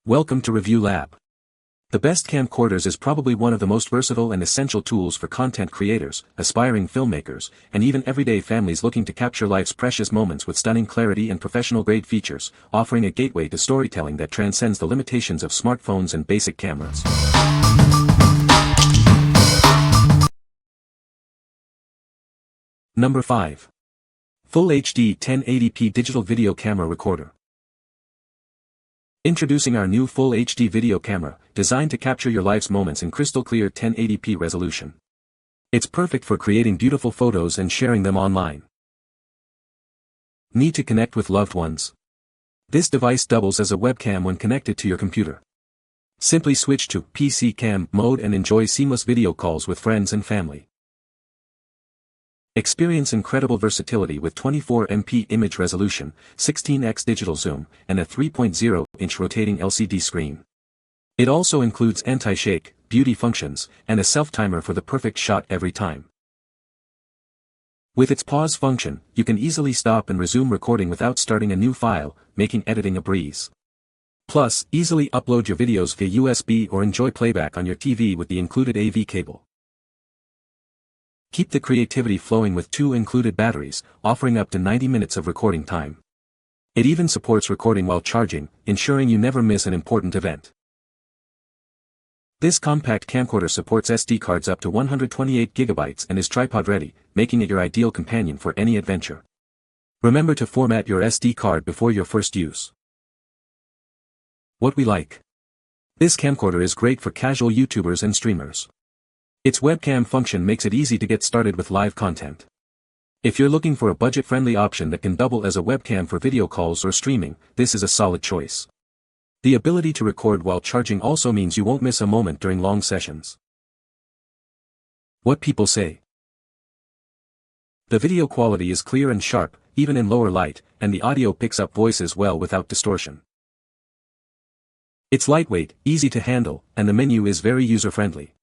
Welcome to Review Lab. The best camcorders is probably one of the most versatile and essential tools for content creators, aspiring filmmakers, and even everyday families looking to capture life's precious moments with stunning clarity and professional-grade features, offering a gateway to storytelling that transcends the limitations of smartphones and basic cameras. Number 5. Full HD 1080p Digital Video Camera Recorder. Introducing our new Full HD video camera, designed to capture your life's moments in crystal clear 1080p resolution. It's perfect for creating beautiful photos and sharing them online. Need to connect with loved ones? This device doubles as a webcam when connected to your computer. Simply switch to PC cam mode and enjoy seamless video calls with friends and family. Experience incredible versatility with 24MP image resolution, 16x digital zoom, and a 3.0-inch rotating LCD screen. It also includes anti-shake, beauty functions, and a self-timer for the perfect shot every time. With its pause function, you can easily stop and resume recording without starting a new file, making editing a breeze. Plus, easily upload your videos via USB or enjoy playback on your TV with the included AV cable. Keep the creativity flowing with 2 included batteries, offering up to 90 minutes of recording time. It even supports recording while charging, ensuring you never miss an important event. This compact camcorder supports SD cards up to 128 GB and is tripod ready, making it your ideal companion for any adventure. Remember to format your SD card before your first use. What we like. This camcorder is great for casual YouTubers and streamers. Its webcam function makes it easy to get started with live content. If you're looking for a budget-friendly option that can double as a webcam for video calls or streaming, this is a solid choice. The ability to record while charging also means you won't miss a moment during long sessions. What people say. The video quality is clear and sharp, even in lower light, and the audio picks up voices well without distortion. It's lightweight, easy to handle, and the menu is very user-friendly.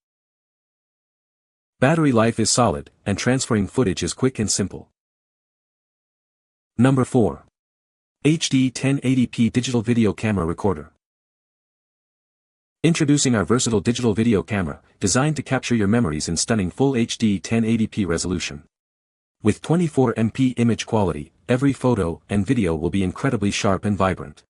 Battery life is solid, and transferring footage is quick and simple. Number 4. HD 1080p Digital Video Camera Recorder. Introducing our versatile digital video camera, designed to capture your memories in stunning Full HD 1080p resolution. With 24MP image quality, every photo and video will be incredibly sharp and vibrant.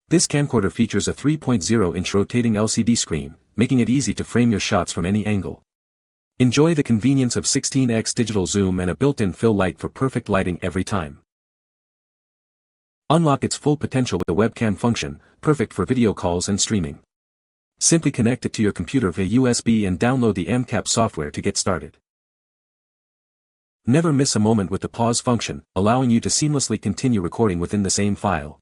This camcorder features a 3.0-inch rotating LCD screen, making it easy to frame your shots from any angle. Enjoy the convenience of 16x digital zoom and a built-in fill light for perfect lighting every time. Unlock its full potential with the webcam function, perfect for video calls and streaming. Simply connect it to your computer via USB and download the MCAP software to get started. Never miss a moment with the pause function, allowing you to seamlessly continue recording within the same file.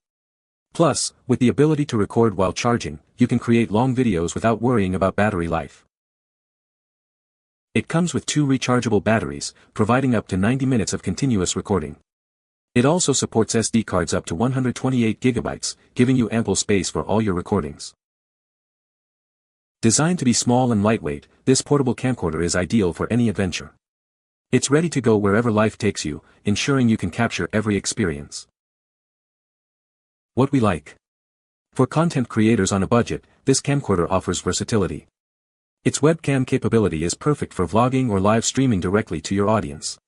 Plus, with the ability to record while charging, you can create long videos without worrying about battery life. It comes with 2 rechargeable batteries, providing up to 90 minutes of continuous recording. It also supports SD cards up to 128 GB, giving you ample space for all your recordings. Designed to be small and lightweight, this portable camcorder is ideal for any adventure. It's ready to go wherever life takes you, ensuring you can capture every experience. What we like. For content creators on a budget, this camcorder offers versatility. Its webcam capability is perfect for vlogging or live streaming directly to your audience.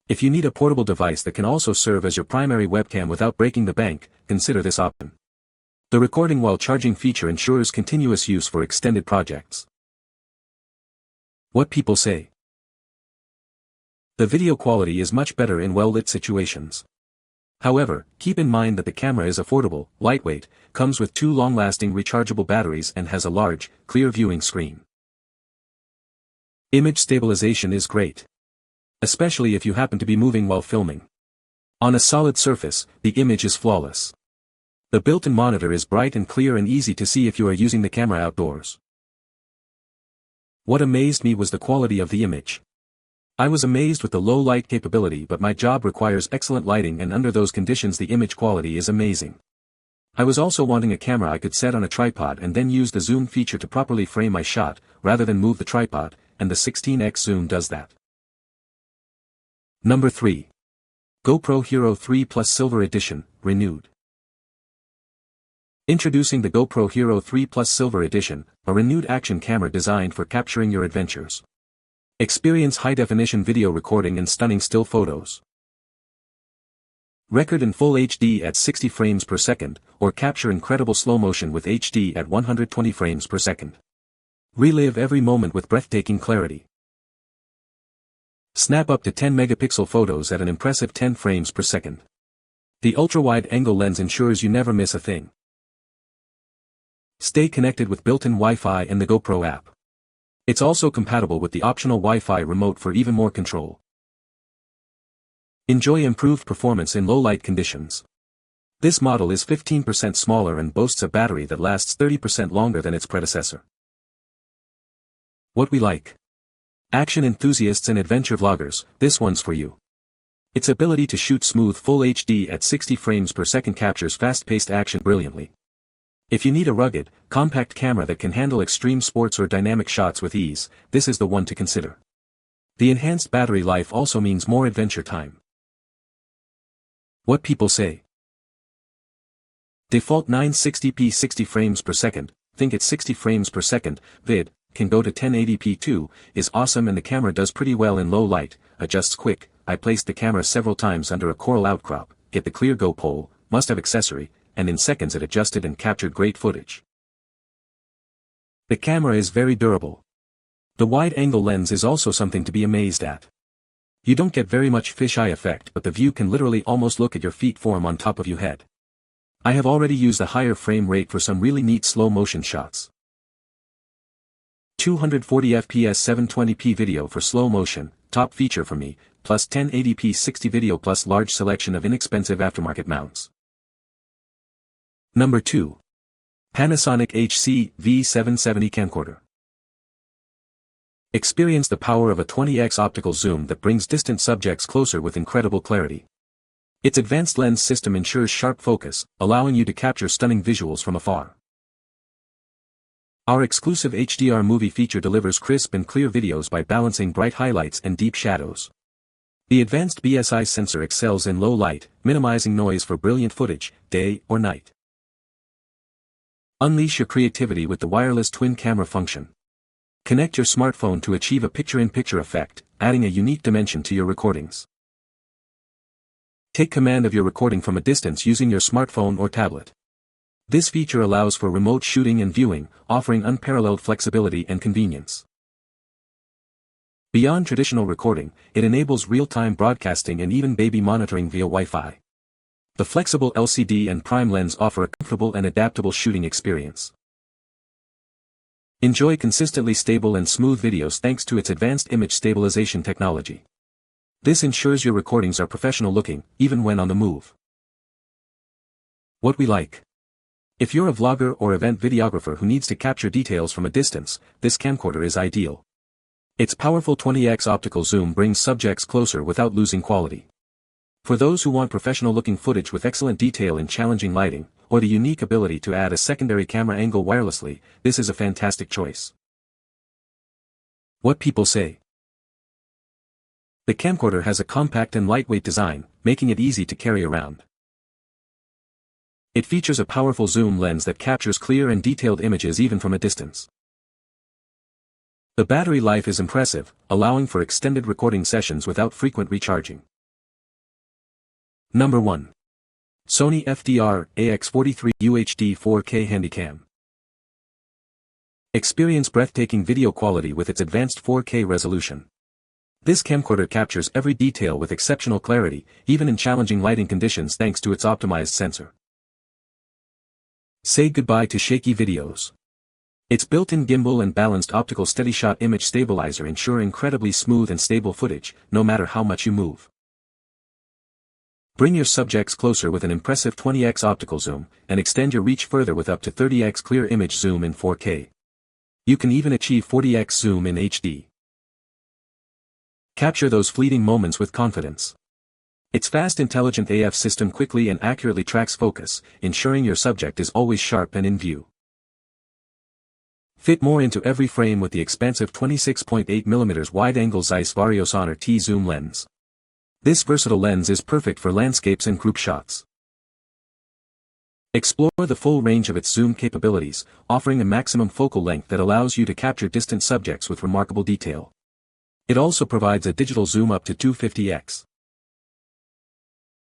If you need a portable device that can also serve as your primary webcam without breaking the bank, consider this option. The recording while charging feature ensures continuous use for extended projects. What people say. The video quality is much better in well-lit situations. However, keep in mind that the camera is affordable, lightweight, comes with 2 long-lasting rechargeable batteries and has a large, clear viewing screen. Image stabilization is great. Especially if you happen to be moving while filming. On a solid surface, the image is flawless. The built-in monitor is bright and clear and easy to see if you are using the camera outdoors. What amazed me was the quality of the image. I was amazed with the low light capability, but my job requires excellent lighting, and under those conditions the image quality is amazing. I was also wanting a camera I could set on a tripod and then use the zoom feature to properly frame my shot, rather than move the tripod, and the 16x zoom does that. Number 3. GoPro Hero 3 Plus Silver Edition, renewed. Introducing the GoPro Hero 3 Plus Silver Edition, a renewed action camera designed for capturing your adventures. Experience high-definition video recording and stunning still photos. Record in full HD at 60 frames per second, or capture incredible slow motion with HD at 120 frames per second. Relive every moment with breathtaking clarity. Snap up to 10 megapixel photos at an impressive 10 frames per second. The ultra-wide angle lens ensures you never miss a thing. Stay connected with built-in Wi-Fi and the GoPro app. It's also compatible with the optional Wi-Fi remote for even more control. Enjoy improved performance in low-light conditions. This model is 15% smaller and boasts a battery that lasts 30% longer than its predecessor. What we like. Action enthusiasts and adventure vloggers, this one's for you. Its ability to shoot smooth full HD at 60 frames per second captures fast-paced action brilliantly. If you need a rugged, compact camera that can handle extreme sports or dynamic shots with ease, this is the one to consider. The enhanced battery life also means more adventure time. What people say. Default 960p 60 frames per second, think it's 60 frames per second, vid, can go to 1080p too, is awesome and the camera does pretty well in low light, adjusts quick. I placed the camera several times under a coral outcrop, get the clear go pole, must have accessory, and in seconds it adjusted and captured great footage. The camera is very durable. The wide-angle lens is also something to be amazed at. You don't get very much fisheye effect, but the view can literally almost look at your feet form on top of your head. I have already used a higher frame rate for some really neat slow-motion shots. 240 fps 720p video for slow motion, top feature for me, plus 1080p 60 video plus large selection of inexpensive aftermarket mounts. Number 2. Panasonic HC-V770 Camcorder. Experience the power of a 20x optical zoom that brings distant subjects closer with incredible clarity. Its advanced lens system ensures sharp focus, allowing you to capture stunning visuals from afar. Our exclusive HDR movie feature delivers crisp and clear videos by balancing bright highlights and deep shadows. The advanced BSI sensor excels in low light, minimizing noise for brilliant footage, day or night. Unleash your creativity with the wireless twin camera function. Connect your smartphone to achieve a picture-in-picture effect, adding a unique dimension to your recordings. Take command of your recording from a distance using your smartphone or tablet. This feature allows for remote shooting and viewing, offering unparalleled flexibility and convenience. Beyond traditional recording, it enables real-time broadcasting and even baby monitoring via Wi-Fi. The flexible LCD and prime lens offer a comfortable and adaptable shooting experience. Enjoy consistently stable and smooth videos thanks to its advanced image stabilization technology. This ensures your recordings are professional looking, even when on the move. What we like. If you're a vlogger or event videographer who needs to capture details from a distance, this camcorder is ideal. Its powerful 20x optical zoom brings subjects closer without losing quality. For those who want professional-looking footage with excellent detail in challenging lighting, or the unique ability to add a secondary camera angle wirelessly, this is a fantastic choice. What people say. The camcorder has a compact and lightweight design, making it easy to carry around. It features a powerful zoom lens that captures clear and detailed images even from a distance. The battery life is impressive, allowing for extended recording sessions without frequent recharging. Number 1. Sony FDR-AX43 UHD 4K Handycam. Experience breathtaking video quality with its advanced 4K resolution. This camcorder captures every detail with exceptional clarity, even in challenging lighting conditions thanks to its optimized sensor. Say goodbye to shaky videos. Its built-in gimbal and balanced optical steady-shot image stabilizer ensure incredibly smooth and stable footage, no matter how much you move. Bring your subjects closer with an impressive 20x optical zoom, and extend your reach further with up to 30x clear image zoom in 4K. You can even achieve 40x zoom in HD. Capture those fleeting moments with confidence. Its fast intelligent AF system quickly and accurately tracks focus, ensuring your subject is always sharp and in view. Fit more into every frame with the expansive 26.8mm wide-angle Zeiss Varios Honor T zoom lens. This versatile lens is perfect for landscapes and group shots. Explore the full range of its zoom capabilities, offering a maximum focal length that allows you to capture distant subjects with remarkable detail. It also provides a digital zoom up to 250x.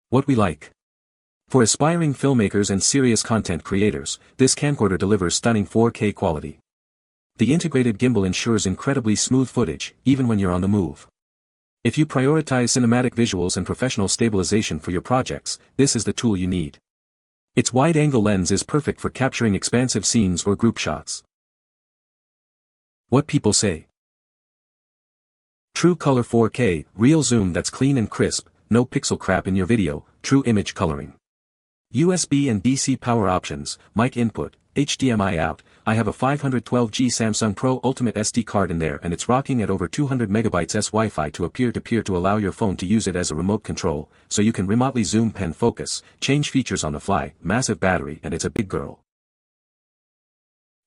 What we like. For aspiring filmmakers and serious content creators, this camcorder delivers stunning 4K quality. The integrated gimbal ensures incredibly smooth footage, even when you're on the move. If you prioritize cinematic visuals and professional stabilization for your projects, this is the tool you need. Its wide-angle lens is perfect for capturing expansive scenes or group shots. What people say. True color 4K, real zoom that's clean and crisp, no pixel crap in your video, true image coloring. USB and DC power options, mic input, HDMI out. I have a 512G Samsung Pro Ultimate SD card in there and it's rocking at over 200 megabytes Wi-Fi to peer-to-peer to allow your phone to use it as a remote control, so you can remotely zoom, pen focus, change features on the fly, massive battery, and it's a big girl.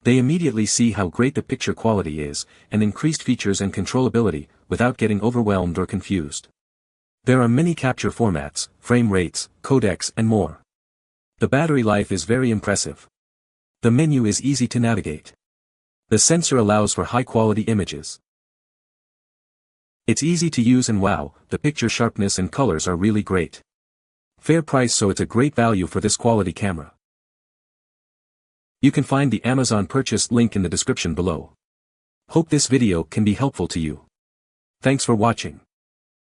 They immediately see how great the picture quality is, and increased features and controllability, without getting overwhelmed or confused. There are many capture formats, frame rates, codecs, and more. The battery life is very impressive. The menu is easy to navigate. The sensor allows for high-quality images. It's easy to use and wow, the picture sharpness and colors are really great. Fair price, so it's a great value for this quality camera. You can find the Amazon purchase link in the description below. Hope this video can be helpful to you. Thanks for watching.